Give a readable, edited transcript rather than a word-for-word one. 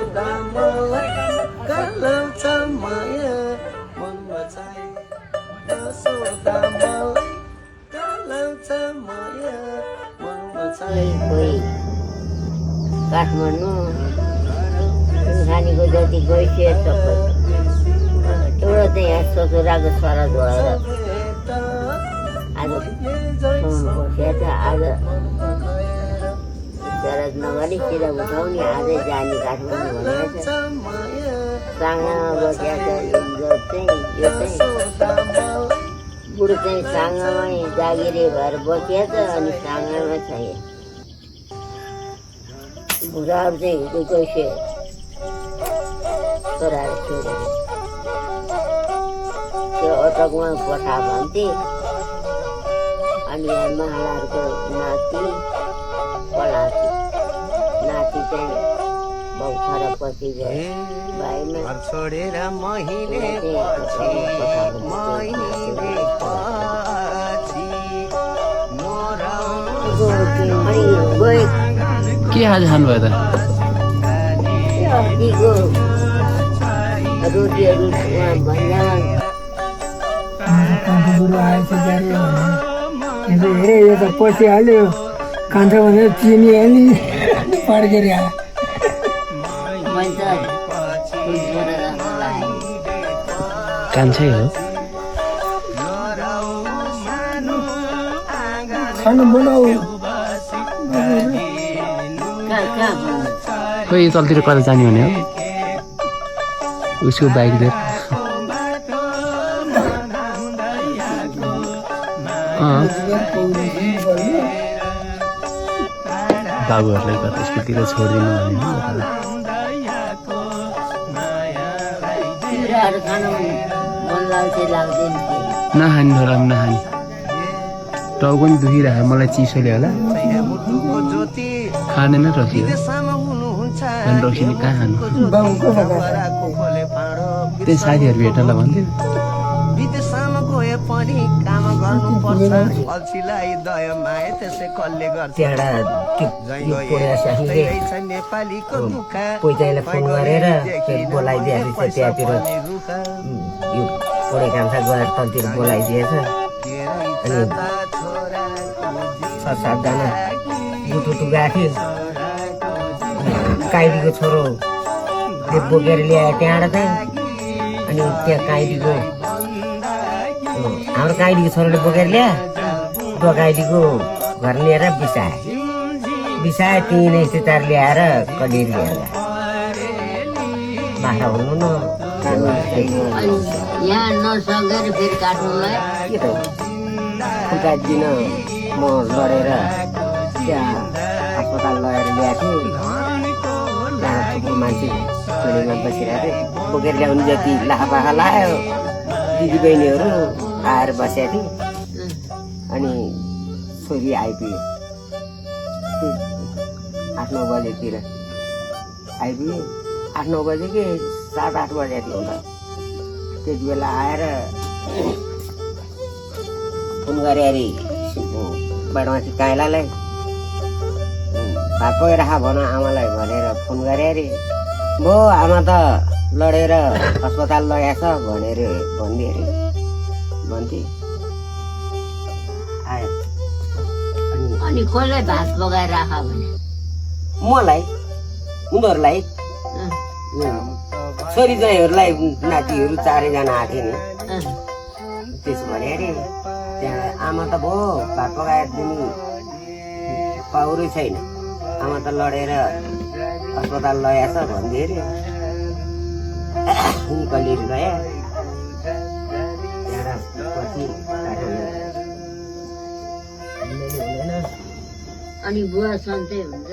सोधा मलाई गालाउँछ माया मनमा चाहिँ नसोधा मलाई गालाउँछ माया मनमा चाहिँ कोही काठमाडौँ खानीको जति गइसक्यो सबै एउटा चाहिँ यहाँ ससुराको सरा भएर आज फोन बसेको छ आज शरद नगरी सिधा उठाउने आजै जाने काठमाडौँ भनेको छ साङ्गामा बसेको छ यो चाहिँ बुढो चाहिँ साङ्गामै जागिरे भएर बसिया छ अनि साङ्गामा छ बुढाहरू चाहिँ कोही कोही छोराहरू छोडेर त्यो अटकमा पठा भन्थे अनि यहाँ महालाहरूको नाति पलाती नाति चाहिँ बहु पछि भाइमा छोडेर के आज खानुभयो त रोटीहरू हेरे यो त पसिहाल्यो कान्छ भनेर चिनिहाल्यो पड्केर कान्छै हो खानु बनाऊ खोइ तलतिर कता जाने भने हो उसको बाइक लिएर बाबुहरूलाई कता स्कुलतिर छोडिदिनु भने नखाने होला नखाने टाउ पनि दुखिरहेको मलाई चिसोले होला खाँदैन रक्सी रक्सीले कहाँ खानु त्यही साथीहरू भेट्नलाई भन्थ्यो विदेशमा गए पनि काम गर्नुपर्छ अल्छीलाई दया माया त्यसै कसले गर्छ नेपालीको दुःख पैसालाई फोन गरेर बोलाइदिएको छ त्यहाँतिर यो पुरै कान्छा गएर तलतिर बोलाइदिएछ अनि 6-7 जना बुटुटु गएको काइदीको छोरोले बोकेर ल्यायो त्यहाँबाट चाहिँ अनि त्यहाँ काइदीको हाम्रो काइदीको छोरोले बोकेर ल्या काइदीको घर लिएर बिसाए त्यहीँ नै सुतार ल्याएर कडेर ल्याएर बाख्रा हुनु न यहाँ नसकेर फेरि काठमाडौँलाई के त खुट्टा दिन म लडेर त्यहाँ अस्पताल लगेर ल्याएको थिएँ मान्छे टोलीमा बसिरहेको थिएँ बोकेर ल्याउनु जति लाखा लायो दिदीबहिनीहरू आएर बसेको थिएँ अनि छोरी आइपुग्यो 8-9 बजेतिर आइपुग्यो 8-9 बजे कि 7-8 बजे थियो होला त्यति बेला आएर फोन गरे अरे बाटोमाथि काइलालाई भात पकाएर भन आमालाई भनेर फोन गरे अरे भो आमा त लडेर अस्पताल लगेछ भनेर भनिदिए अरे भन्थे आयो अनि कसलाई भात पकाएर राख भने मलाई उनीहरूलाई छोरी ज्वाइँहरूलाई नातिहरू 4 जना आएको थियो नि त्यसो भने अरे त्यहाँ आमा त भयो भात पकाएर दिने पाउरै छैन आमा त लडेर अस्पताल लगेछ भनिदिए अरे कलिएर गयो त्यहाँबाट पछि अनि बुवा सन्चै हुन्छ